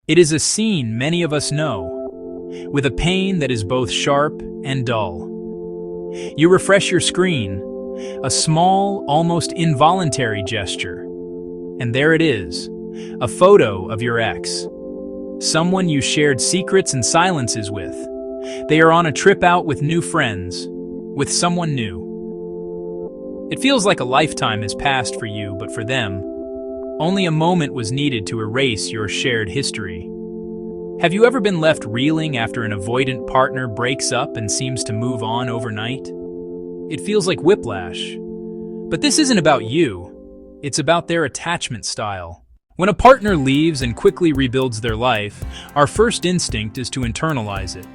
It is a scene many of us know, with a pain that is both sharp and dull. You refresh your screen, a small, almost involuntary gesture, and there it is, a photo of your ex. Someone you shared secrets and silences with. They are on a trip out with new friends, with someone new. It feels like a lifetime has passed for you, but for them, only a moment was needed to erase your shared history. Have you ever been left reeling after an avoidant partner breaks up and seems to move on overnight? It feels like whiplash. But this isn't about you. It's about their attachment style. When a partner leaves and quickly rebuilds their life, our first instinct is to internalize it.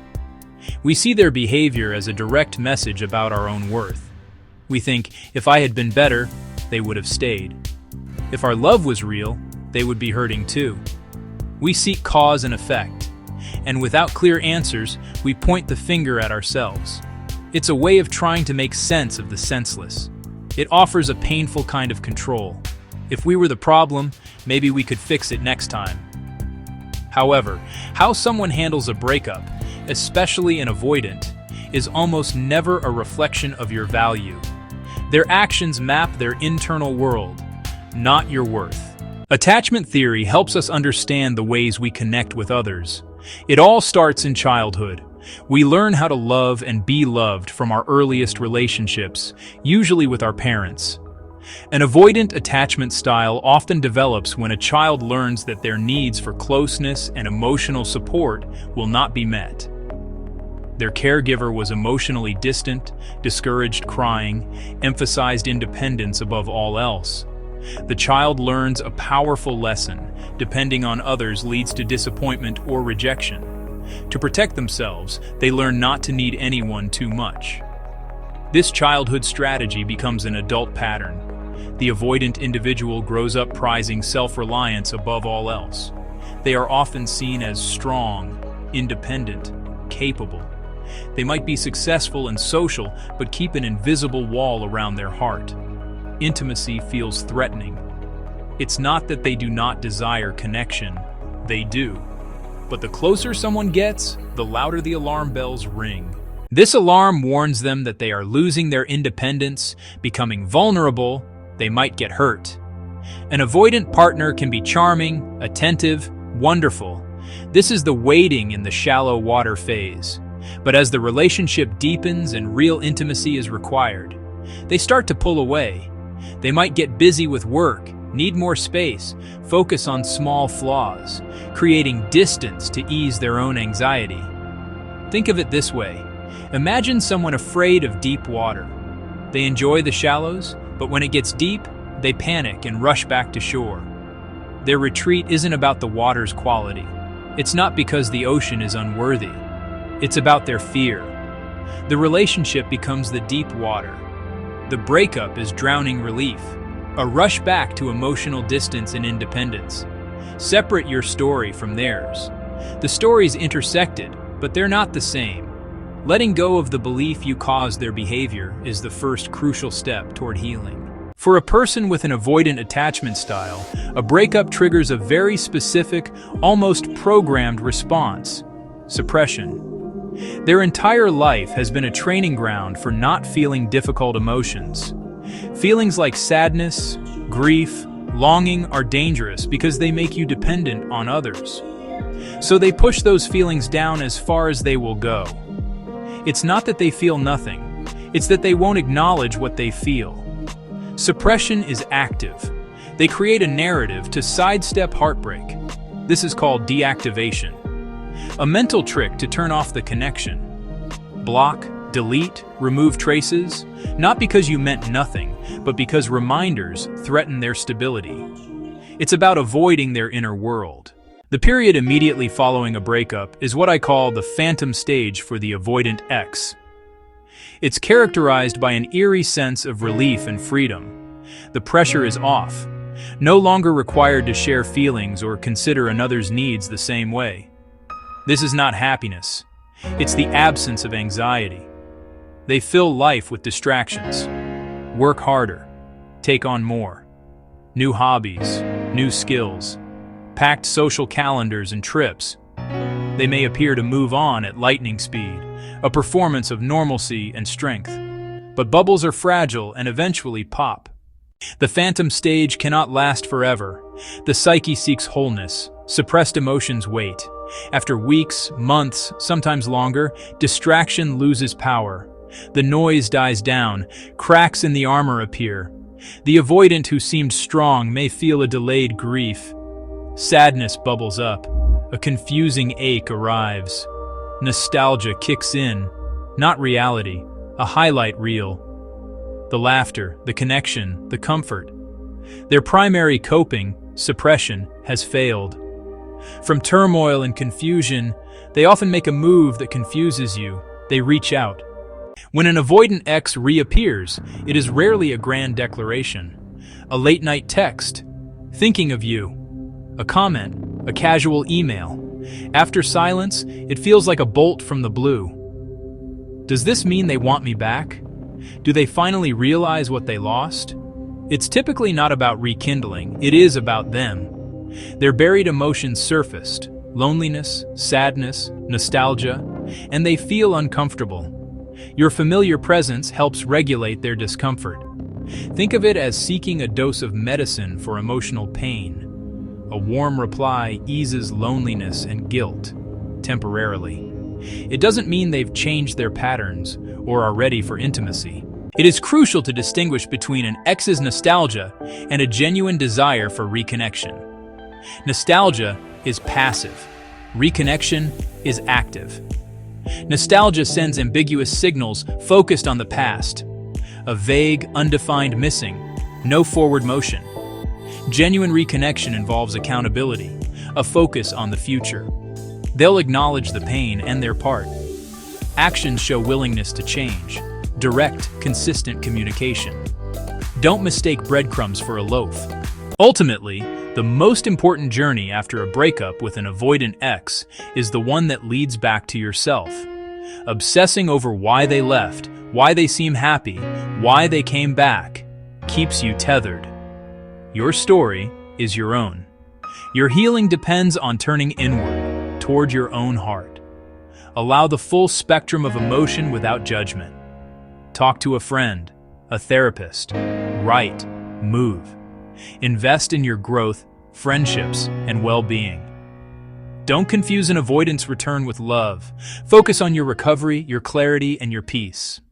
We see their behavior as a direct message about our own worth. We think, if I had been better, they would have stayed. If our love was real, they would be hurting too. We seek cause and effect, and without clear answers, we point the finger at ourselves. It's a way of trying to make sense of the senseless. It offers a painful kind of control. If we were the problem, maybe we could fix it next time. However, how someone handles a breakup, especially an avoidant, is almost never a reflection of your value. Their actions map their internal world, not your worth. Attachment theory helps us understand the ways we connect with others. It all starts in childhood. We learn how to love and be loved from our earliest relationships, usually with our parents. An avoidant attachment style often develops when a child learns that their needs for closeness and emotional support will not be met. Their caregiver was emotionally distant, discouraged crying, emphasized independence above all else. The child learns a powerful lesson. Depending on others leads to disappointment or rejection. To protect themselves, they learn not to need anyone too much. This childhood strategy becomes an adult pattern. The avoidant individual grows up prizing self-reliance above all else. They are often seen as strong, independent, capable. They might be successful and social, but keep an invisible wall around their heart. Intimacy feels threatening. It's not that they do not desire connection. They do. But the closer someone gets, the louder the alarm bells ring. This alarm warns them that they are losing their independence, becoming vulnerable, they might get hurt. An avoidant partner can be charming, attentive, wonderful. This is the wading in the shallow water phase. But as the relationship deepens and real intimacy is required, they start to pull away. They might get busy with work, need more space, focus on small flaws, creating distance to ease their own anxiety. Think of it this way. Imagine someone afraid of deep water. They enjoy the shallows, but when it gets deep, they panic and rush back to shore. Their retreat isn't about the water's quality. It's not because the ocean is unworthy. It's about their fear. The relationship becomes the deep water. The breakup is drowning relief, a rush back to emotional distance and independence. Separate your story from theirs. The stories intersected, but they're not the same. Letting go of the belief you caused their behavior is the first crucial step toward healing. For a person with an avoidant attachment style, a breakup triggers a very specific, almost programmed response: suppression. Their entire life has been a training ground for not feeling difficult emotions. Feelings like sadness, grief, longing are dangerous because they make you dependent on others. So they push those feelings down as far as they will go. It's not that they feel nothing, it's that they won't acknowledge what they feel. Suppression is active. They create a narrative to sidestep heartbreak. This is called deactivation. A mental trick to turn off the connection. Block, delete, remove traces, not because you meant nothing, but because reminders threaten their stability. It's about avoiding their inner world. The period immediately following a breakup is what I call the phantom stage for the avoidant ex. It's characterized by an eerie sense of relief and freedom. The pressure is off, no longer required to share feelings or consider another's needs the same way. This is not happiness. It's the absence of anxiety. They fill life with distractions. Work harder. Take on more. New hobbies. New skills. packed social calendars and trips. They may appear to move on at lightning speed, a performance of normalcy and strength. But bubbles are fragile and eventually pop. The phantom stage cannot last forever. The psyche seeks wholeness. Suppressed emotions wait. After weeks, months, sometimes longer, distraction loses power. The noise dies down. Cracks in the armor appear. The avoidant who seemed strong may feel a delayed grief. Sadness bubbles up. A confusing ache arrives. Nostalgia kicks in. Not reality, a highlight reel. The laughter, the connection, the comfort. Their primary coping, suppression, has failed. From turmoil and confusion, they often make a move that confuses you. They reach out. When an avoidant ex reappears, it is rarely a grand declaration. A late-night text, thinking of you. A comment, a casual email. After silence, it feels like a bolt from the blue. Does this mean they want me back? Do they finally realize what they lost? It's typically not about rekindling, it is about them. Their buried emotions surfaced, loneliness, sadness, nostalgia, and they feel uncomfortable. Your familiar presence helps regulate their discomfort. Think of it as seeking a dose of medicine for emotional pain. A warm reply eases loneliness and guilt, temporarily. It doesn't mean they've changed their patterns or are ready for intimacy. It is crucial to distinguish between an ex's nostalgia and a genuine desire for reconnection. Nostalgia is passive. Reconnection is active. Nostalgia sends ambiguous signals focused on the past. A vague, undefined missing, no forward motion. Genuine reconnection involves accountability, a focus on the future. They'll acknowledge the pain and their part. Actions show willingness to change. Direct, consistent communication. Don't mistake breadcrumbs for a loaf. Ultimately, the most important journey after a breakup with an avoidant ex is the one that leads back to yourself. Obsessing over why they left, why they seem happy, why they came back, keeps you tethered. Your story is your own. Your healing depends on turning inward, toward your own heart. Allow the full spectrum of emotion without judgment. Talk to a friend, a therapist. Write, move. Invest in your growth, friendships, and well-being. Don't confuse an avoidance return with love. Focus on your recovery, your clarity, and your peace.